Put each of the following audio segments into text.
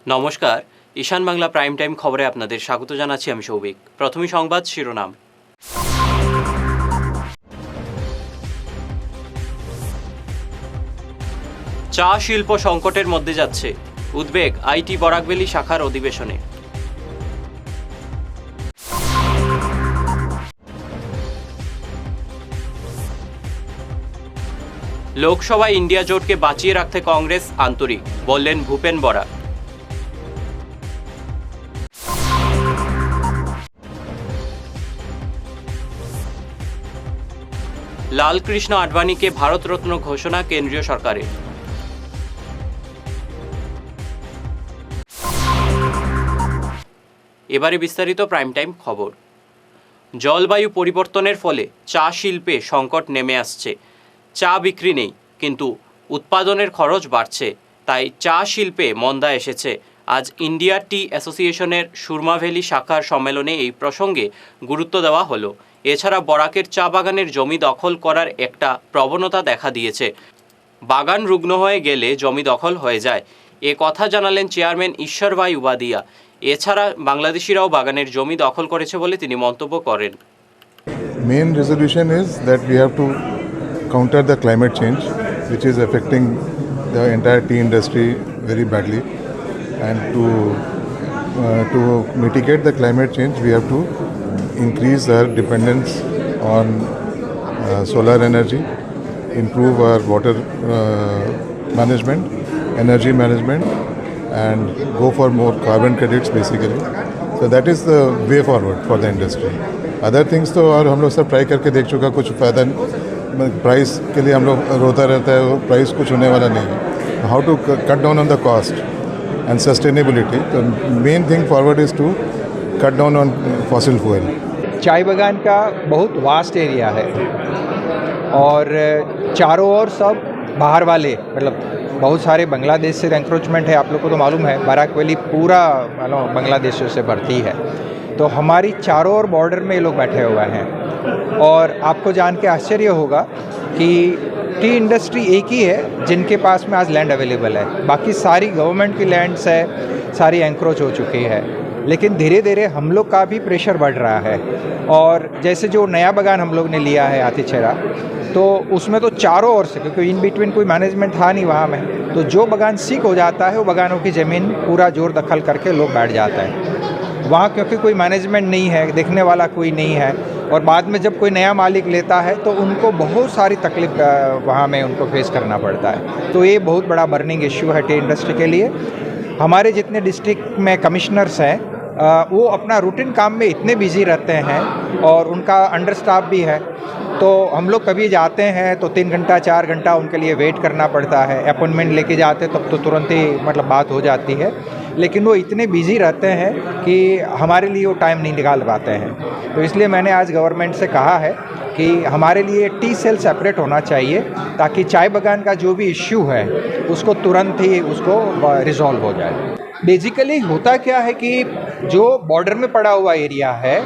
নমস্কার, ঈশান Bangla prime time খবরে আপনাদের স্বাগত জানাচ্ছি আমি সৌভিক। প্রথমে সংবাদ শিরোনাম। চা শিল্প সংকটের মধ্যে যাচ্ছে, উদ্বেগ আইটি বরাকভ্যালি শাখার অধিবেশনে। লোকসভায় ইন্ডিয়া জোটকে বাঁচিয়ে রাখতে কংগ্রেস আন্তরিক, বললেন ভূপেন বরা। লালকৃষ্ণ আডবাণীকে ভারতরত্ন ঘোষণা কেন্দ্রীয় সরকারের। এবারে বিস্তারিত প্রাইম টাইম খবর। জলবায়ু পরিবর্তনের ফলে চা শিল্পে সংকট নেমে আসছে। চা বিক্রি নেই, কিন্তু উৎপাদনের খরচ বাড়ছে, তাই চা শিল্পে মন্দা এসেছে। আজ ইন্ডিয়া টি অ্যাসোসিয়েশনের সুরমা ভ্যালি শাখার সম্মেলনে এই প্রসঙ্গে গুরুত্ব দেওয়া হলো। এছাড়া বরাকের চা বাগানের জমি দখল করার একটা প্রবণতা দেখা দিয়েছে। বাগান রুগ্ন হয়ে গেলে জমি দখল হয়ে যায়, এ কথা জানালেন চেয়ারম্যান ঈশ্বর ভাই উবাদিয়া। এছাড়া বাংলাদেশিরাও বাগানের জমি দখল করেছে বলে তিনি মন্তব্য করেন। Main resolution is that we have to counter the climate change which is affecting the entire tea industry very badly, and to mitigate the climate change we have to increase our dependence on solar energy, improve our water management, energy management, and go for more carbon credits basically. So that is the way forward for the industry. Other things तो और हम लोग सब try करके देख चुका, कुछ फ़ायदा प्राइस के लिए हम लोग रोता रहता है, वो प्राइस कुछ होने वाला नहीं है. How to cut down on the cost and sustainability. तो main thing forward is to cut down on fossil fuel. चाय बागान का बहुत वास्ट एरिया है और चारों ओर सब बाहर वाले, मतलब बहुत सारे बांग्लादेश से एंक्रोचमेंट है। आप लोग को तो मालूम है बराक वैली पूरा बांग्लादेशियों से भरती है, तो हमारी चारों ओर बॉर्डर में ये लोग बैठे हुए हैं। और आपको जान के आश्चर्य होगा कि टी इंडस्ट्री एक ही है जिनके पास में आज लैंड अवेलेबल है, बाकी सारी गवर्नमेंट की लैंड्स है, सारी एंक्रोच हो चुकी है। लेकिन धीरे धीरे हम लोग का भी प्रेशर बढ़ रहा है। और जैसे जो नया बागान हम लोग ने लिया है आतिचेरा, तो उसमें तो चारों ओर से, क्योंकि इन बिटवीन कोई मैनेजमेंट था नहीं वहाँ में, तो जो बागान सीक हो जाता है वो बागानों की ज़मीन पूरा जोर दखल करके लोग बैठ जाते हैं वहाँ, क्योंकि कोई मैनेजमेंट नहीं है, देखने वाला कोई नहीं है। और बाद में जब कोई नया मालिक लेता है तो उनको बहुत सारी तकलीफ वहाँ में उनको फेस करना पड़ता है। तो ये बहुत बड़ा बर्निंग इश्यू है टी इंडस्ट्री के लिए। हमारे जितने डिस्ट्रिक्ट में कमिश्नर्स हैं वो अपना रूटीन काम में इतने बिजी रहते हैं और उनका अंडर स्टाफ भी है, तो हम लोग कभी जाते हैं तो 3 घंटा 4 घंटा उनके लिए वेट करना पड़ता है। अपॉइंटमेंट लेके जाते तब तो तुरंत ही बात हो जाती है, लेकिन वो इतने बिजी रहते हैं कि हमारे लिए वो टाइम नहीं निकाल पाते हैं। तो इसलिए मैंने आज गवर्नमेंट से कहा है कि हमारे लिए टी सेल सेपरेट होना चाहिए, ताकि चाय बागान का जो भी इश्यू है उसको तुरंत ही उसको रिजॉल्व हो जाए। बेसिकली होता क्या है कि जो बॉर्डर में पड़ा हुआ एरिया है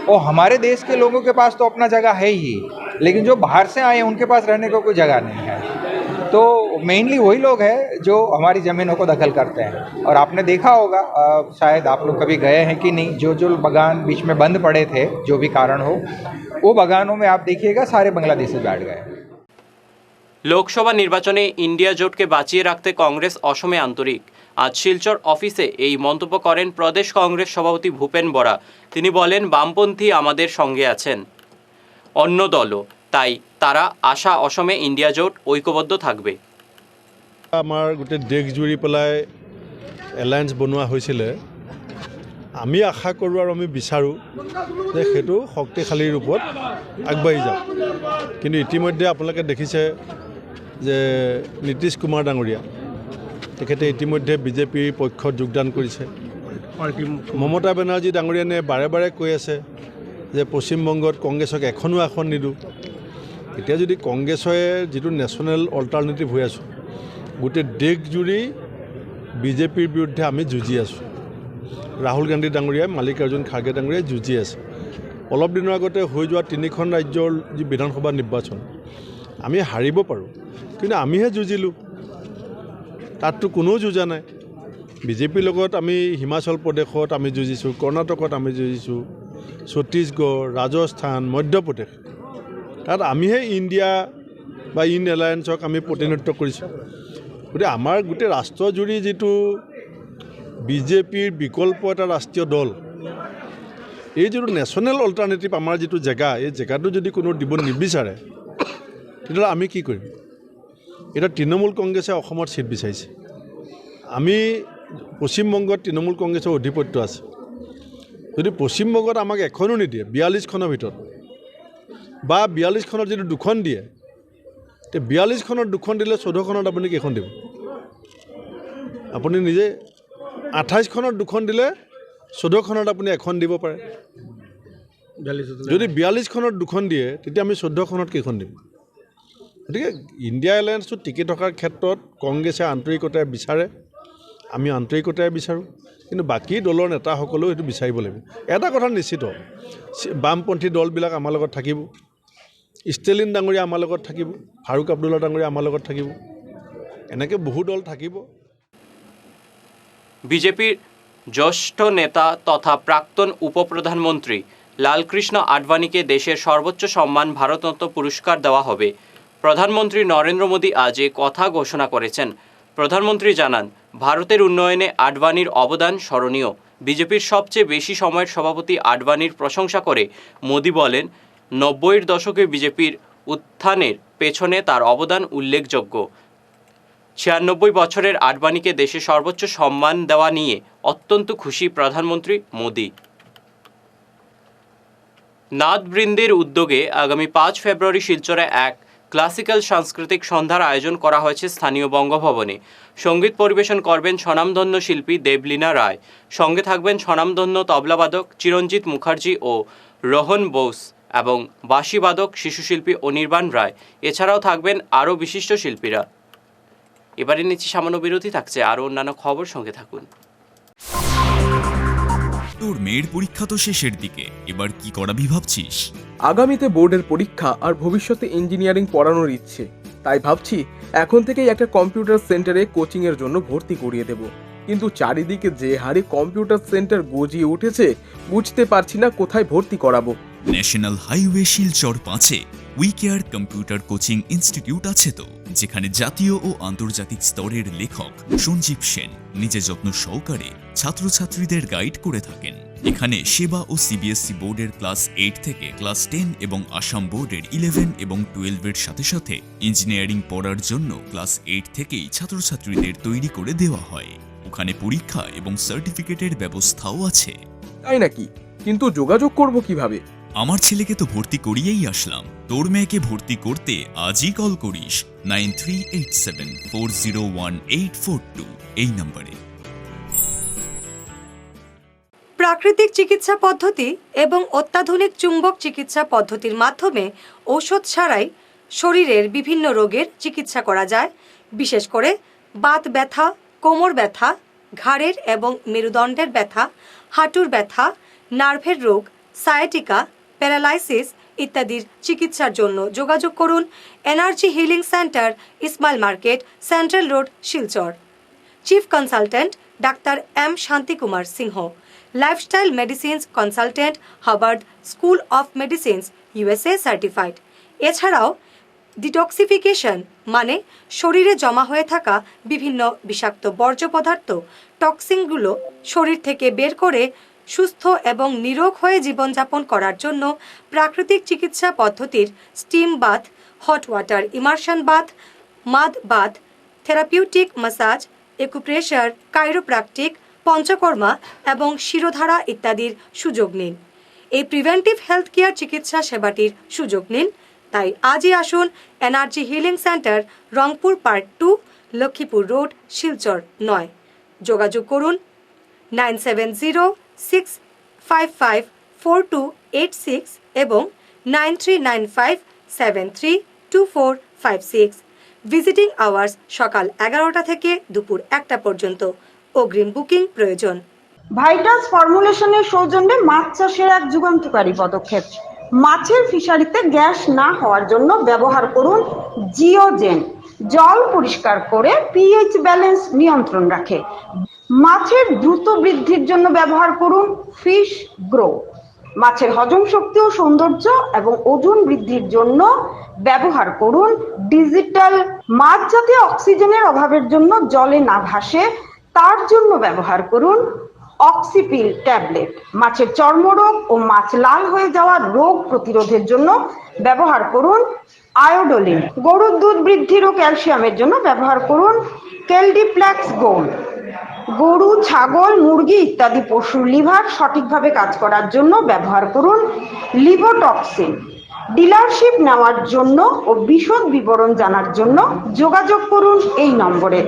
वो हमारे देश के लोगों के पास तो अपना जगह है ही, लेकिन जो बाहर से आए हैं उनके पास रहने को कोई जगह नहीं है। तो मेनली वही लोग हैं जो हमारी ज़मीनों को दखल करते हैं। और आपने देखा होगा, शायद आप लोग कभी गए हैं कि नहीं, जो बागान बीच में बंद पड़े थे, जो भी कारण हो, वो बागानों में आप देखिएगा सारे बांग्लादेशी बैठ गए। লোকসভা নির্বাচনে ইন্ডিয়া জোটকে বাঁচিয়ে রাখতে কংগ্রেস অসমে আন্তরিক। আজ শিলচর অফিসে এই মন্তব্য করেন প্রদেশ কংগ্রেস সভাপতি ভূপেন বরা। তিনি বলেন, বামপন্থী আমাদের সঙ্গে আছেন, অন্য দলও, তাই তারা আশা অসমে ইন্ডিয়া জোট ঐক্যবদ্ধ থাকবে। আমাৰ গোটেই দেশ জুৰি পেলাই এলায়েন্স বনোৱা হৈছিলে। আমি আশা কৰোঁ আৰু আমি বিচাৰোঁ যে সেইটো শক্তিশালী ৰূপত আগবাঢ়ি যাওক। কিন্তু ইতিমধ্যে আপোনালোকে দেখিছে যে নীতিশ কুমাৰ ডাঙৰীয়া তেখেতে ইতিমধ্যে বিজেপিৰ পক্ষত যোগদান কৰিছে। মমতা বেনাৰ্জী ডাঙৰীয়ানে বাৰে বাৰে কৈ আছে যে পশ্চিমবংগত কংগ্ৰেছক এখনো আসন নিদিওঁ। এতিয়া যদি কংগ্ৰেছৰ যিটো নেশ্যনেল অল্টাৰনেটিভ হৈ আছোঁ, গোটেই দেশ জুৰি বিজেপিৰ বিৰুদ্ধে আমি যুঁজি আছোঁ। ৰাহুল গান্ধী ডাঙৰীয়াই, মাল্লিকাৰ্জুন খাৰ্গে ডাঙৰীয়াই যুঁজি আছে। অলপ দিনৰ আগতে হৈ যোৱা 3খন ৰাজ্যৰ যি বিধানসভা নিৰ্বাচন, আমি হাৰিব পাৰোঁ, কিন্তু আমিহে যুঁজিলোঁ, তাততো কোনেও যুঁজা নাই। বিজেপিৰ লগত আমি হিমাচল প্ৰদেশত আমি যুঁজিছোঁ, কৰ্ণাটকত আমি যুঁজিছোঁ, ছত্তীশগড়, ৰাজস্থান, মধ্যপ্ৰদেশ, তাত আমিহে ইণ্ডিয়া বা ইন এলায়েন্সক আমি প্ৰতিনিধিত্ব কৰিছোঁ। গতিকে আমাৰ গোটেই ৰাষ্ট্ৰজুৰি যিটো বিজেপিৰ বিকল্প এটা ৰাষ্ট্ৰীয় দল, এই যিটো নেশ্যনেল অল্টাৰনেটিভ আমাৰ যিটো জেগা, এই জেগাটো যদি কোনো দিব নিবিচাৰে তেতিয়াহ'লে আমি কি কৰিম? এতিয়া তৃণমূল কংগ্ৰেছে অসমত ছিট বিচাৰিছে। আমি পশ্চিমবংগত তৃণমূল কংগ্ৰেছৰ অধিপত্য আছে। যদি পশ্চিমবংগত আমাক এখনো নিদিয়ে 42খনৰ ভিতৰত, বা 42খনত যদি 2খন দিয়ে, তে 42খনত 2খন দিলে 14খনত আপুনি কেইখন দিব? আপুনি নিজে 28খনত 2খন দিলে 14খনত আপুনি এখন দিব পাৰে। যদি 42খনত 2খন দিয়ে তেতিয়া আমি 14খনত কেইখন দিম? গতিকে ইণ্ডিয়া এলায়েন্সটো টিকি থকাৰ ক্ষেত্ৰত কংগ্ৰেছে আন্তৰিকতাৰে বিচাৰে, আমি আন্তৰিকতাৰে বিচাৰোঁ, কিন্তু বাকী দলৰ নেতাসকলেও এইটো বিচাৰিব লাগিব। এটা কথা নিশ্চিত, বামপন্থী দলবিলাক আমাৰ লগত থাকিব, ষ্টেলিন ডাঙৰীয়া আমাৰ লগত থাকিব, ফাৰুক আব্দুল্লা ডাঙৰীয়া আমাৰ লগত থাকিব, এনেকৈ বহু দল থাকিব। বিজেপির জ্যেষ্ঠ নেতা তথা প্রাক্তন উপপ্রধানমন্ত্রী লালকৃষ্ণ আডবাণীকে দেশের সর্বোচ্চ সম্মান ভারতরত্ন পুরস্কার দেওয়া হবে। প্রধানমন্ত্রী নরেন্দ্র মোদী আজ এ কথা ঘোষণা করেছেন। প্রধানমন্ত্রী জানান, ভারতের উন্নয়নে আডবাণীর অবদান স্মরণীয়। বিজেপির সবচেয়ে বেশি সময়ের সভাপতি আডবাণীর প্রশংসা করে মোদী বলেন, 90-এর দশকে বিজেপির উত্থানের পেছনে তার অবদান উল্লেখযোগ্য। 96 বছরের আডবাণীকে দেশে সর্বোচ্চ সম্মান দেওয়া নিয়ে অত্যন্ত খুশি প্রধানমন্ত্রী মোদী। নাথবৃন্দের উদ্যোগে আগামী 5 ফেব্রুয়ারি শিলচরে এক ক্লাসিক্যাল সাংস্কৃতিক সন্ধ্যার আয়োজন করা হয়েছে স্থানীয় বঙ্গভবনে। সঙ্গীত পরিবেশন করবেন স্বনামধন্য শিল্পী দেবলীনা রায়। সঙ্গে থাকবেন স্বনামধন্য তবলাবাদক চিরঞ্জিত মুখার্জি ও রোহন বোস এবং বাঁশিবাদক শিশুশিল্পী অনির্বাণ রায়। এছাড়াও থাকবেন আরও বিশিষ্ট শিল্পীরা। এবারে নিচ্ছি সামান্য বিরতি, থাকছে আরও অন্যান্য খবর, সঙ্গে থাকুন। তোর মেয়ের পরীক্ষা তো শেষের দিকে, এবার কি করাবি ভাবছিস? আগামীতে বোর্ডের পরীক্ষা আর ভবিষ্যতে ইঞ্জিনিয়ারিং পড়ানোর ইচ্ছে, তাই ভাবছি এখন থেকেই একটা কম্পিউটার সেন্টারে কোচিংয়ের জন্য ভর্তি করিয়ে দেব। কিন্তু চারিদিকে যে হারে কম্পিউটার সেন্টার গজিয়ে উঠেছে, বুঝতে পারছি না কোথায় ভর্তি করাবো। ন্যাশনাল হাইওয়ে শিলচর 5-এ উইকেয়ার কম্পিউটার কোচিং ইনস্টিটিউট আছে তো, যেখানে জাতীয় ও আন্তর্জাতিক স্তরের লেখক সঞ্জীব সেন নিজে যত্ন সহকারে ছাত্রছাত্রীদের গাইড করে থাকেন। এখানে সেবা ও সিবিএসসি বোর্ডের ক্লাস 8 থেকে ক্লাস 10 এবং আসাম বোর্ডের 11 এবং 12-এর সাথে সাথে ইঞ্জিনিয়ারিং পড়ার জন্য ক্লাস 8 থেকেই ছাত্রছাত্রীদের তৈরি করে দেওয়া হয়। ওখানে পরীক্ষা এবং সার্টিফিকেটের ব্যবস্থাও আছে। তাই নাকি? কিন্তু যোগাযোগ করব কিভাবে? আমার ছেলেকে তো ভর্তি করিয়েই আসলাম, তোর মেয়েকে ভর্তি করতে আজই কল করিস 9387401842 এই নম্বরে। প্রাকৃতিক চিকিৎসা পদ্ধতি এবং অত্যাধুনিক চুম্বক চিকিৎসা পদ্ধতির মাধ্যমে ঔষধ ছাড়াই শরীরের বিভিন্ন রোগের চিকিৎসা করা যায়। বিশেষ করে বাত ব্যথা, কোমর ব্যথা, ঘাড়ের এবং মেরুদণ্ডের ব্যথা, হাঁটুর ব্যথা, নার্ভের রোগ, সায়াটিকা, প্যারালাইসিস ইত্যাদির চিকিৎসার জন্য যোগাযোগ করুন energy healing centre, Ismail market, central road, Silchar. Chief consultant doctor M Shantikumar Singha, lifestyle medicines consultant, Harvard school of medicines, USA certified. এছাড়াও ডিটক্সিফিকেশন মানে শরীরে জমা হয়ে থাকা বিভিন্ন বিষাক্ত বর্জ্য পদার্থ, টক্সিনগুলো শরীর থেকে বের করে সুস্থ এবং নিরোগ হয়ে জীবনযাপন করার জন্য প্রাকৃতিক চিকিৎসা পদ্ধতির steam bath, hot water immersion bath, mud bath, therapeutic massage, acupressure, chiropractic, panchakarma এবং শিরোধারা ইত্যাদির সুযোগ নিন। এই প্রিভেন্টিভ হেলথ কেয়ার চিকিৎসা সেবাটির সুযোগ নিন। তাই আজই আসুন energy healing centre, Rangpur part 2, Lakshmipur road, Silchar 9। যোগাযোগ করুন 9706554286 এবং 9395732456। ভিজিটিং আওয়ার্স সকাল 11টা থেকে দুপুর 1টা পর্যন্ত। অগ্রিম বুকিং প্রয়োজন। ভাইটাস ফর্মুলেশনের সৌজন্যে মাছ চাষের এক যুগান্তকারী পদক্ষেপ। মাছের ফিশারিতে গ্যাস না হওয়ার জন্য ব্যবহার করুন জিওজেন। জল পরিষ্কার করে পিএইচ ব্যালেন্স নিয়ন্ত্রণ রাখে। মাছের দ্রুত বৃদ্ধির জন্য ব্যবহার করুন ফিশ গ্রো। মাছের হজম শক্তি ও সৌন্দর্য এবং ওজন বৃদ্ধির জন্য ব্যবহার করুন ডিজিটাল। মাছ যাতে অক্সিজেনের অভাবের জন্য জলে না ভাসে তার জন্য ব্যবহার করুন অক্সিপিল ট্যাবলেট। মাছের চর্মরোগ ও মাছ লাল হয়ে যাওয়ার রোগ প্রতিরোধের জন্য ব্যবহার করুন আয়োডোলিন। গরুর দুধ বৃদ্ধির ও ক্যালসিয়ামের জন্য ব্যবহার করুন কেলডিপ্লেক্স গোল্ড। গরু, ছাগল, মুরগি ইত্যাদি পশুর লিভার সঠিকভাবে কাজ করার জন্য ব্যবহার করুন লিভোটক্সিন। ডিলারশিপ নেওয়ার জন্য ও বিশদ বিবরণ জানার জন্য যোগাযোগ করুন এই নম্বরে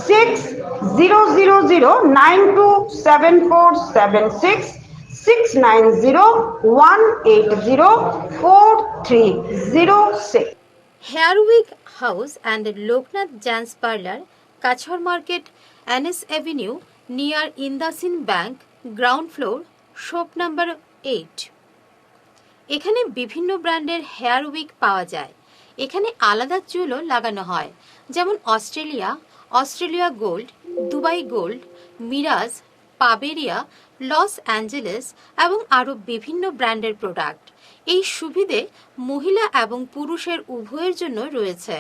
6000927476 69018043006। হেয়ারউইক house and Loknath Jans Parlor, Kachhar Market, NS Avenue, near Indasin Bank, ground floor, shop number 8। এখানে বিভিন্ন ব্র্যান্ডের হেয়ার উইক পাওয়া যায়। এখানে আলাদা চুলও লাগানো হয়, যেমন অস্ট্রেলিয়া গোল্ড, দুবাই গোল্ড, মিরাজ, পাবেরিয়া, লস অ্যাঞ্জেলেস এবং আরও বিভিন্ন ব্র্যান্ডের প্রোডাক্ট। এই সুবিধে মহিলা এবং পুরুষের উভয়ের জন্য রয়েছে।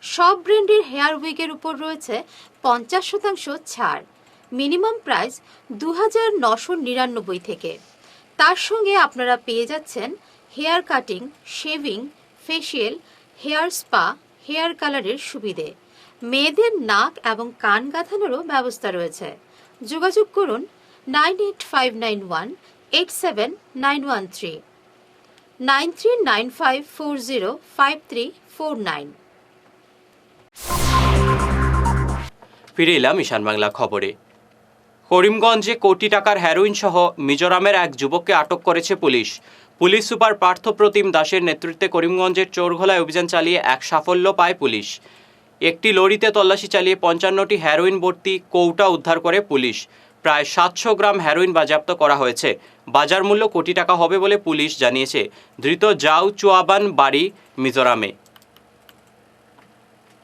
সব ব্র্যান্ডের হেয়ার উইকের উপর রয়েছে 50% ছাড়। মিনিমাম প্রাইস 2999 থেকে। তার সঙ্গে আপনারা পেয়ে যাচ্ছেন hair cutting, shaving, facial, hair spa, hair কালারের সুবিধে। মেয়েদের নাক এবং কান গাঁথানোরও ব্যবস্থা রয়েছে। যোগাযোগ করুন 9859187913 9395405349। ফিরে এলাম ঈশান বাংলা খবরে। করিমগঞ্জে কোটি টাকার হেরোইন সহ মিজোরামের এক যুবককে আটক করেছে পুলিশ। পুলিশ সুপার পার্থপ্রতিম দাসের নেতৃত্বে করিমগঞ্জের চোরঘোলায় অভিযান চালিয়ে এক সাফল্য পায় পুলিশ। একটি লরিতে তল্লাশি চালিয়ে 55টি হেরোইন ভর্তি কৌটা উদ্ধার করে পুলিশ। প্রায় 700 গ্রাম হেরোইন বাজেয়াপ্ত করা হয়েছে। বাজার মূল্য কোটি টাকা হবে বলে পুলিশ জানিয়েছে। ধৃত জাও চুয়াবান বাড়ি মিজোরামে।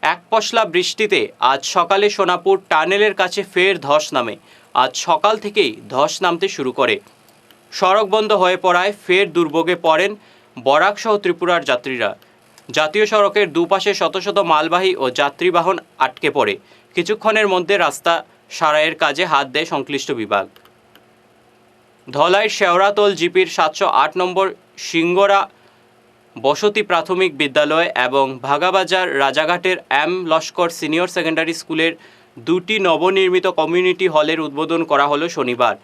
এক পশলা বৃষ্টিতে আজ সকালে সোনাপুর টানেলের কাছে ফের ধস নামে। আজ সকাল থেকেই ধস নামতে শুরু করে। সড়ক বন্ধ হয়ে পড়ায় ফের দুর্ভোগে পড়েন বরাক সহ ত্রিপুরার যাত্রীরা। জাতীয় সড়কের দুপাশে শত শত মালবাহী ও যাত্রীবাহন আটকে পড়ে। কিছুক্ষণের মধ্যে রাস্তা সারাইয়ের কাজে হাত দেয় সংশ্লিষ্ট বিভাগ। ধলাইয়ের শেওড়াতল জিপির 708 নম্বর সিঙ্গরা বসতি প্রাথমিক বিদ্যালয় এবং Bhagabazar রাজাঘাটের M Laskar senior secondary স্কুলের দুটি নবনির্মিত কমিউনিটি হলের উদ্বোধন করা হলো শনিবার।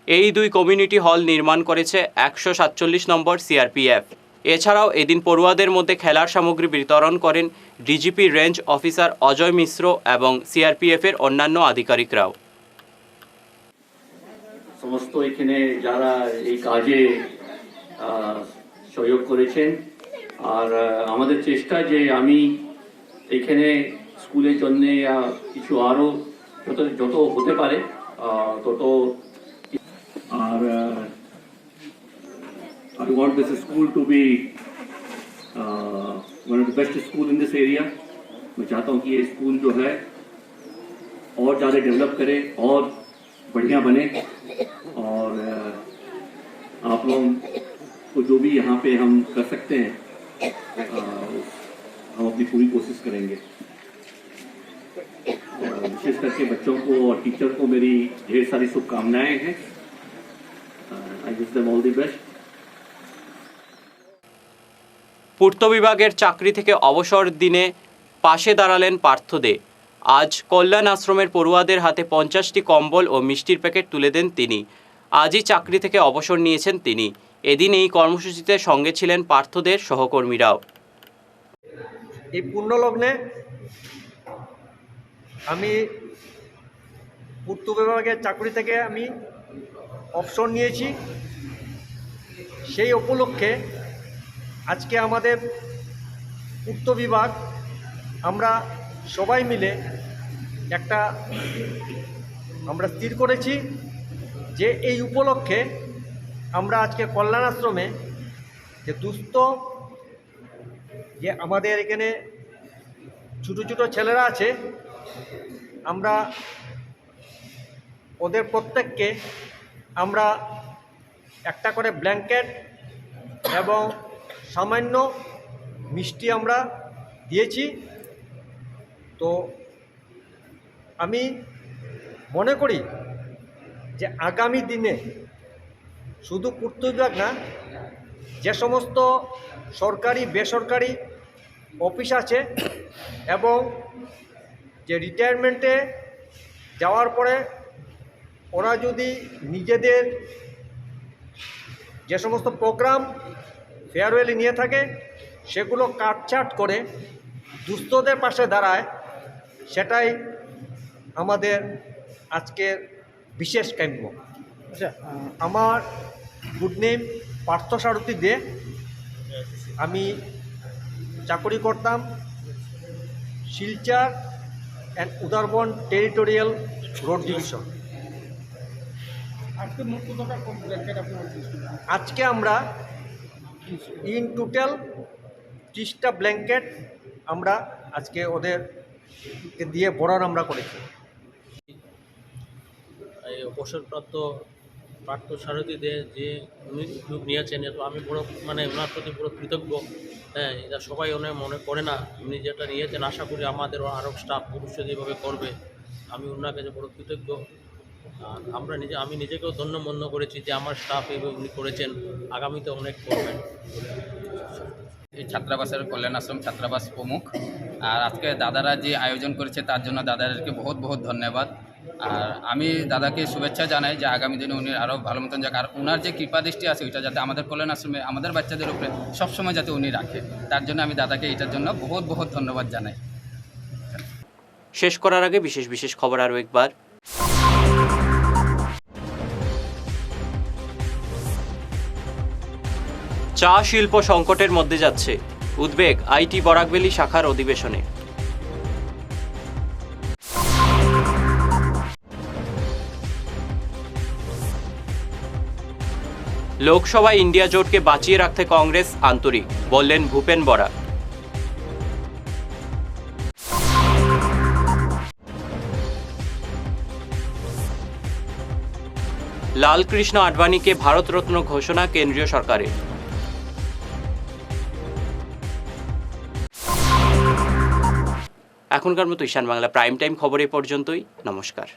এই দুই কমিউনিটি হল নির্মাণ করেছে 147 নম্বর সিআরপিএফ। এছাড়াও এদিন পড়ুয়াদের মধ্যে খেলার সামগ্রী বিতরণ করেন ডিজিপি রেঞ্জ অফিসার অজয় মিশ্র এবং সিআরপিএফের অন্যান্য আধিকারিকরাও। সমস্ত এখানে যারা এই কাজে সহযোগ করেছেন, আর আমাদের চেষ্টা যে আমি এখানে স্কুলের জন্য কিছু আরো যত হতে পারে তত। আর I want this school to be one of the best school in this area. मैं चाहता हूँ कि ये स्कूल जो है और ज़्यादा डेवलप करे और बढ़िया बने, और आप लोगों को जो भी यहाँ पे हम कर सकते हैं हम अपनी पूरी कोशिश करेंगे। विशेष करके बच्चों को और टीचर को मेरी ढेर सारी शुभकामनाएं हैं। I wish them all the best. পূর্ত বিভাগের চাকরি থেকে অবসর দিনে পাশে দাঁড়ালেন পার্থ দে। আজ কল্যাণ আশ্রমের পড়ুয়াদের হাতে 50টি কম্বল ও মিষ্টির প্যাকেট তুলে দেন তিনি। আজই চাকরি থেকে অবসর নিয়েছেন তিনি। এদিন এই কর্মসূচিতে সঙ্গে ছিলেন পার্থদের সহকর্মীরাও। এই পুণ্যলগ্নে আমি পূর্ত বিভাগের চাকরি থেকে আমি অবসর নিয়েছি। সেই উপলক্ষে আজকে আমাদের পূর্ত বিভাগ আমরা সবাই মিলে আমরা স্থির করেছি যে এই উপলক্ষে আমরা আজকে কল্যাণ আশ্রমে যে দুস্থ যে আমাদের এখানে ছোটো ছোটো ছেলেরা আছে, আমরা ওদের প্রত্যেককে আমরা একটা করে ব্ল্যাঙ্কেট এবং সামান্য মিষ্টি আমরা দিয়েছি। তো আমি মনে করি যে আগামী দিনে শুধু পূর্ত বিভাগ না, যে সমস্ত সরকারি বেসরকারি অফিস আছে এবং যে রিটায়ারমেন্টে যাওয়ার পরে ওরা যদি নিজেদের যে সমস্ত প্রোগ্রাম ফেয়ারওয়েলে নিয়ে থাকে সেগুলো কাটছাট করে দুস্থদের পাশে দাঁড়ায়, সেটাই আমাদের আজকের বিশেষ কাম্য। আমার গুড নেম পার্থসারথী দে। আমি চাকরি করতাম Silchar and Udarbond territorial road division. আজকে আমরা ইন টোটাল 30টা ব্ল্যাঙ্কেট আমরা আজকে ওদেরকে দিয়ে বরণ আমরা করেছি। এই অবসরপ্রাপ্ত পার্থ সারথী দে যে উনি উদ্যোগ নিয়েছেন, এত আমি বড় ওনার প্রতি পুরো কৃতজ্ঞ। হ্যাঁ, এটা সবাই অনেক মনে করে না, উনি যেটা নিয়েছেন আশা করি আমাদেরও আরও স্টাফ ভবিষ্যতে এইভাবে করবে। আমি ওনার কাছে বড় কৃতজ্ঞ। আর আমি নিজেকেও ধন্য মনে করেছি যে আমার স্টাফ এইভাবে উনি করেছেন, আগামীতে অনেক করবেন। এই ছাত্রাবাসের কল্যাণ আশ্রম ছাত্রাবাস প্রমুখ। আর আজকে দাদারা যে আয়োজন করেছে তার জন্য দাদাদেরকে বহুত বহুত ধন্যবাদ। আর আমি দাদাকে শুভেচ্ছা জানাই যে আগামী দিনে উনি আরও ভালো মতন যাক, আর ওনার যে কৃপা দৃষ্টি আছে ওইটা যাতে আমাদের কল্যাণ আশ্রমে আমাদের বাচ্চাদের উপরে সবসময় যাতে উনি রাখে, তার জন্য আমি দাদাকে এটার জন্য বহুত বহুত ধন্যবাদ জানাই। শেষ করার আগে বিশেষ বিশেষ খবর আরও একবার। চা শিল্প সংকটের মধ্যে যাচ্ছে, উদ্বেগ আইটি বরাকভ্যালি শাখার অধিবেশনে। লোকসভায় ইন্ডিয়া জোটকে বাঁচিয়ে রাখতে কংগ্রেস আন্তরিক, বললেন ভূপেন বরা। লালকৃষ্ণ আডবাণীকে ভারতরত্ন ঘোষণা কেন্দ্রীয় সরকারের। এখনকার মতো ঈশান বাংলা প্রাইম টাইম খবর এ পর্যন্তই। নমস্কার।